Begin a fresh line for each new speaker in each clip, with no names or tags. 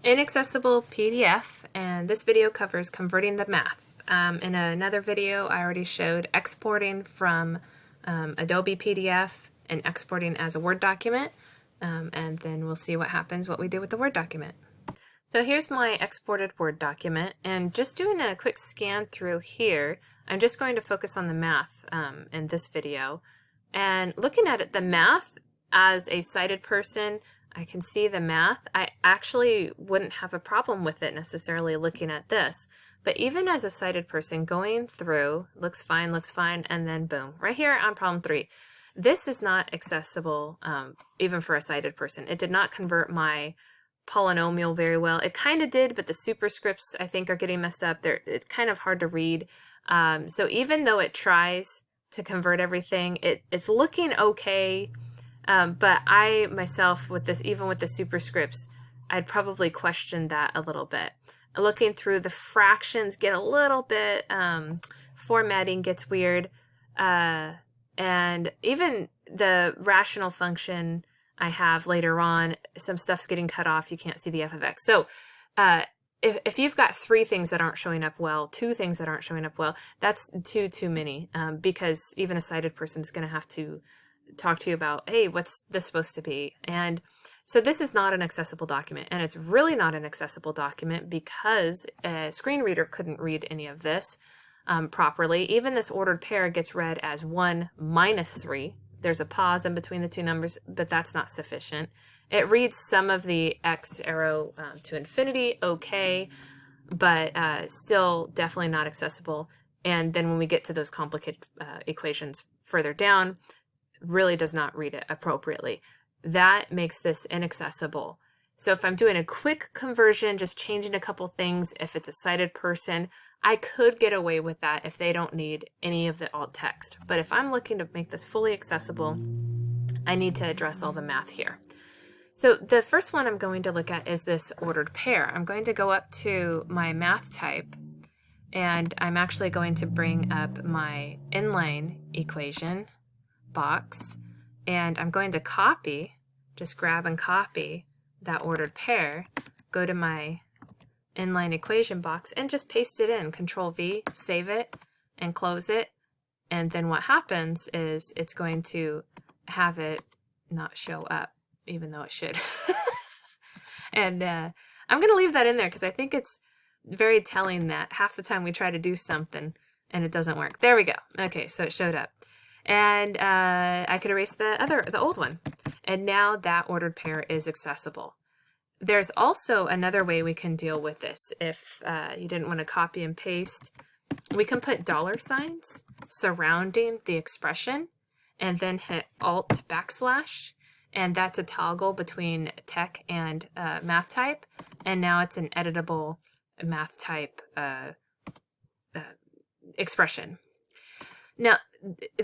Inaccessible PDF, and this video covers converting the math. In another video, I already showed exporting from Adobe PDF and exporting as a Word document, and then we'll see what happens, what we do with the Word document. So here's my exported Word document, and just doing a quick scan through here, I'm just going to focus on the math in this video. And looking at it, the math as a sighted person, I can see the math. I actually wouldn't have a problem with it necessarily looking at this. But even as a sighted person going through, looks fine, and then boom, right here on problem 3. This is not accessible even for a sighted person. It did not convert my polynomial very well. It kind of did, but the superscripts I think are getting messed up. It's kind of hard to read. So even though it tries to convert everything, it's looking okay. But I myself, with this, even with the superscripts, I'd probably question that a little bit. Looking through, the fractions get a little bit, formatting gets weird, and even the rational function I have later on, some stuff's getting cut off. You can't see the f of x. So if you've got 3 things that aren't showing up well, 2 things that aren't showing up well, that's too many, because even a sighted person is going to have to talk to you about, hey, what's this supposed to be? And so this is not an accessible document, and it's really not an accessible document because a screen reader couldn't read any of this properly. Even this ordered pair gets read as 1 minus 3. There's a pause in between the 2 numbers, but that's not sufficient. It reads some of the x arrow to infinity, okay, but still definitely not accessible. And then when we get to those complicated equations further down, really does not read it appropriately. That makes this inaccessible. So if I'm doing a quick conversion, just changing a couple things, if it's a sighted person, I could get away with that if they don't need any of the alt text. But if I'm looking to make this fully accessible, I need to address all the math here. So the first one I'm going to look at is this ordered pair. I'm going to go up to my math type, and I'm actually going to bring up my inline equation box, and I'm going to copy, just grab and copy that ordered pair, go to my inline equation box and just paste it in, Control V, save it and close it. And then what happens is it's going to have it not show up, even though it should. And I'm going to leave that in there because I think it's very telling that half the time we try to do something and it doesn't work. There we go. Okay, so it showed up. And I could erase the old one. And now that ordered pair is accessible. There's also another way we can deal with this. If you didn't want to copy and paste, we can put $ surrounding the expression and then hit Alt \, and that's a toggle between tech and math type. And now it's an editable math type expression. Now,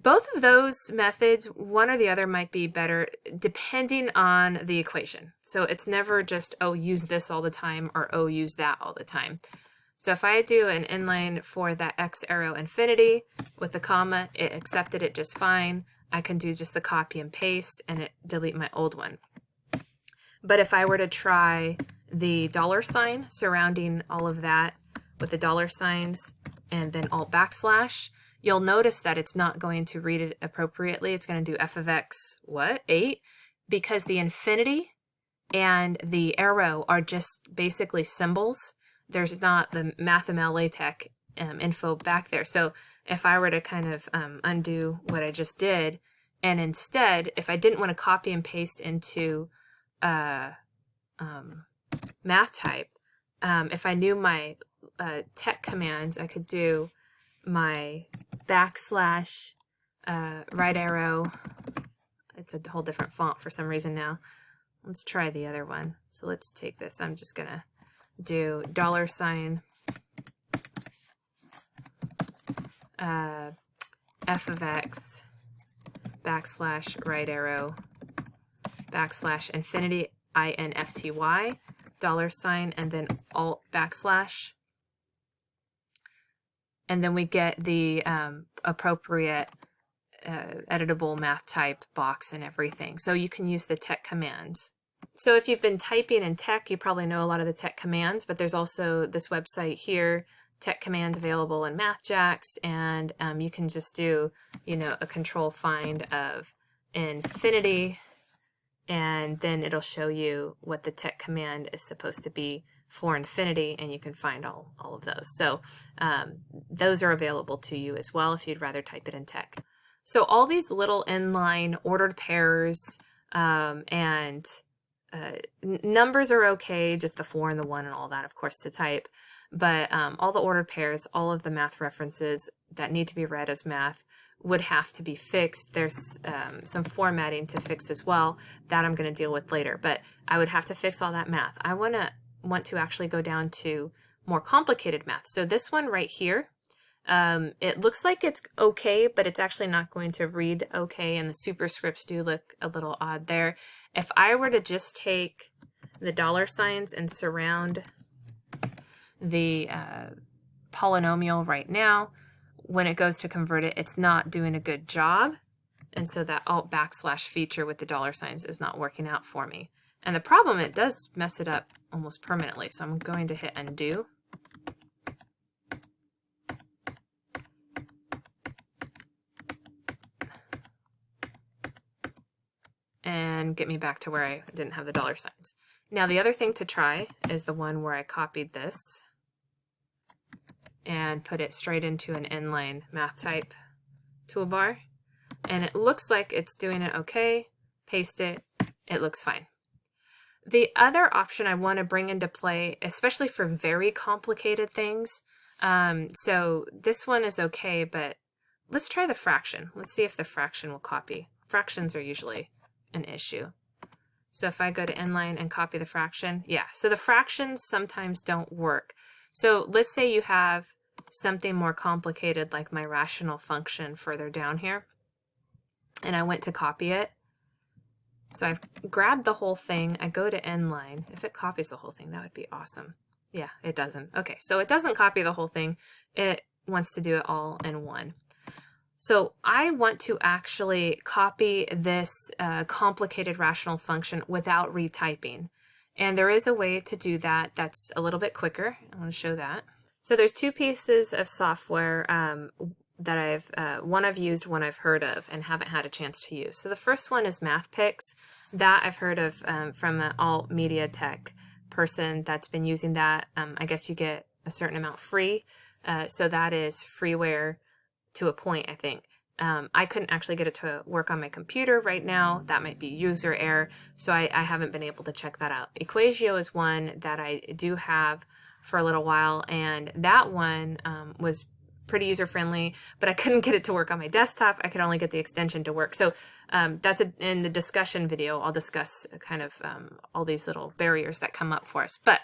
both of those methods, one or the other, might be better depending on the equation. So it's never just, oh, use this all the time, or oh, use that all the time. So if I do an inline for that x arrow infinity with a comma, it accepted it just fine. I can do just the copy and paste and it delete my old one. But if I were to try the $ surrounding all of that with the $ and then Alt \, you'll notice that it's not going to read it appropriately. It's going to do f of x, what, 8? Because the infinity and the arrow are just basically symbols. There's not the MathML LaTeX info back there. So if I were to kind of undo what I just did, and instead, if I didn't want to copy and paste into math type, if I knew my tech commands, I could do my \, right arrow. It's a whole different font for some reason now. Let's try the other one. So let's take this. I'm just gonna do $ f of x \, right arrow \, infinity infty $, and then Alt \. And then we get the appropriate editable math type box and everything. So you can use the tech commands So if you've been typing in tech, you probably know a lot of the tech commands, but there's also this website here, tech commands available in MathJax, and you can just do, a control find of infinity, and then it'll show you what the tech command is supposed to be for infinity, and you can find all of those. So those are available to you as well if you'd rather type it in tech. So all these little inline ordered pairs and numbers are okay, just the 4 and the 1 and all that, of course, to type. But all the ordered pairs, all of the math references that need to be read as math would have to be fixed. There's some formatting to fix as well that I'm going to deal with later. But I would have to fix all that math. I want to actually go down to more complicated math. So this one right here, it looks like it's okay, but it's actually not going to read okay, and the superscripts do look a little odd there. If I were to just take the dollar signs and surround the polynomial right now, when it goes to convert it, it's not doing a good job, and so that alt backslash feature with the dollar signs is not working out for me. And the problem, it does mess it up almost permanently, so I'm going to hit undo. And get me back to where I didn't have the dollar signs. Now the other thing to try is the one where I copied this and put it straight into an inline math type toolbar. And it looks like it's doing it okay. Paste it, it looks fine. The other option I want to bring into play, especially for very complicated things, so this one is okay, but let's try the fraction. Let's see if the fraction will copy. Fractions are usually an issue. So if I go to inline and copy the fraction, yeah, so the fractions sometimes don't work. So let's say you have something more complicated like my rational function further down here, and I went to copy it. So I've grabbed the whole thing, I go to inline. If it copies the whole thing, that would be awesome. Yeah, it doesn't. Okay, so it doesn't copy the whole thing. It wants to do it all in one. So I want to actually copy this complicated rational function without retyping. And there is a way to do that that's a little bit quicker. I want to show that. So there's two pieces of software that one I've used, one I've heard of, and haven't had a chance to use. So the first one is MathPix. That I've heard of from an alt media tech person that's been using that. I guess you get a certain amount free. So that is freeware to a point, I think. I couldn't actually get it to work on my computer right now. That might be user error, so I haven't been able to check that out. Equatio is one that I do have for a little while, and that one was pretty user-friendly, but I couldn't get it to work on my desktop. I could only get the extension to work. So that's in the discussion video. I'll discuss kind of all these little barriers that come up for us. But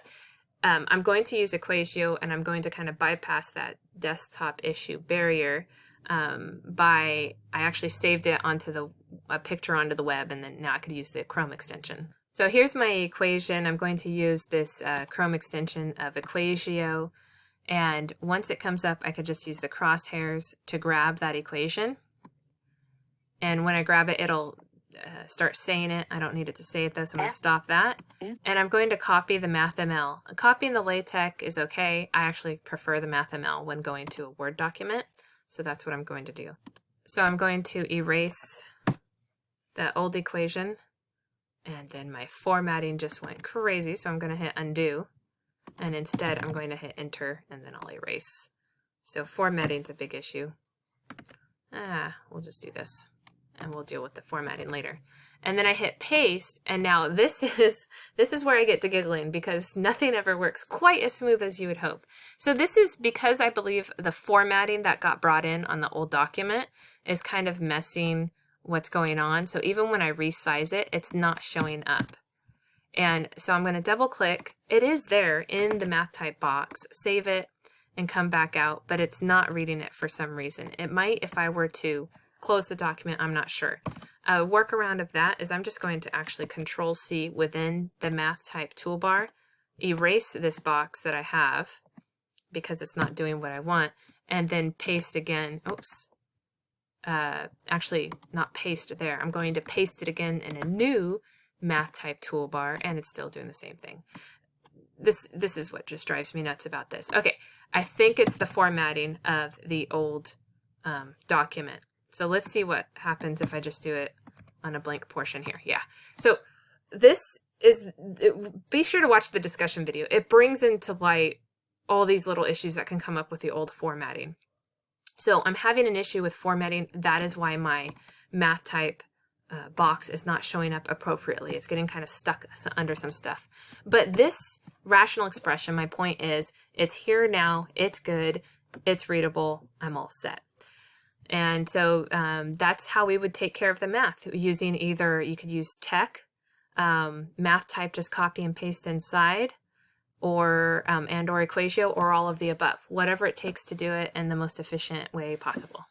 I'm going to use Equatio, and I'm going to kind of bypass that desktop issue barrier I actually saved it onto a picture onto the web, and then now I could use the Chrome extension. So here's my equation. I'm going to use this Chrome extension of Equatio, and once it comes up, I could just use the crosshairs to grab that equation. And when I grab it, it'll start saying it. I don't need it to say it though, so I'm going to stop that. And I'm going to copy the MathML. Copying the LaTeX is okay. I actually prefer the MathML when going to a Word document. So that's what I'm going to do. So I'm going to erase the old equation, and then my formatting just went crazy, so I'm going to hit undo, and instead I'm going to hit enter, and then I'll erase. So formatting's a big issue. We'll just do this, and we'll deal with the formatting later. And then I hit paste, and now this is where I get to giggling, because nothing ever works quite as smooth as you would hope. So this is because I believe the formatting that got brought in on the old document is kind of messing what's going on. So even when I resize it, it's not showing up. And so I'm going to double click. It is there in the math type box, save it and come back out, but it's not reading it for some reason. It might if I were to close the document, I'm not sure. A workaround of that is I'm just going to actually Control-C within the math type toolbar, erase this box that I have because it's not doing what I want, and then paste again. Oops. Actually, not paste there. I'm going to paste it again in a new math type toolbar, and it's still doing the same thing. This is what just drives me nuts about this. Okay, I think it's the formatting of the old document. So let's see what happens if I just do it on a blank portion here. Yeah, so this is, be sure to watch the discussion video. It brings into light all these little issues that can come up with the old formatting. So I'm having an issue with formatting. That is why my math type box is not showing up appropriately. It's getting kind of stuck under some stuff. But this rational expression, my point is, it's here now, it's good, it's readable, I'm all set. And so that's how we would take care of the math, using either, you could use tech, math type, just copy and paste inside, or and or Equatio, or all of the above, whatever it takes to do it in the most efficient way possible.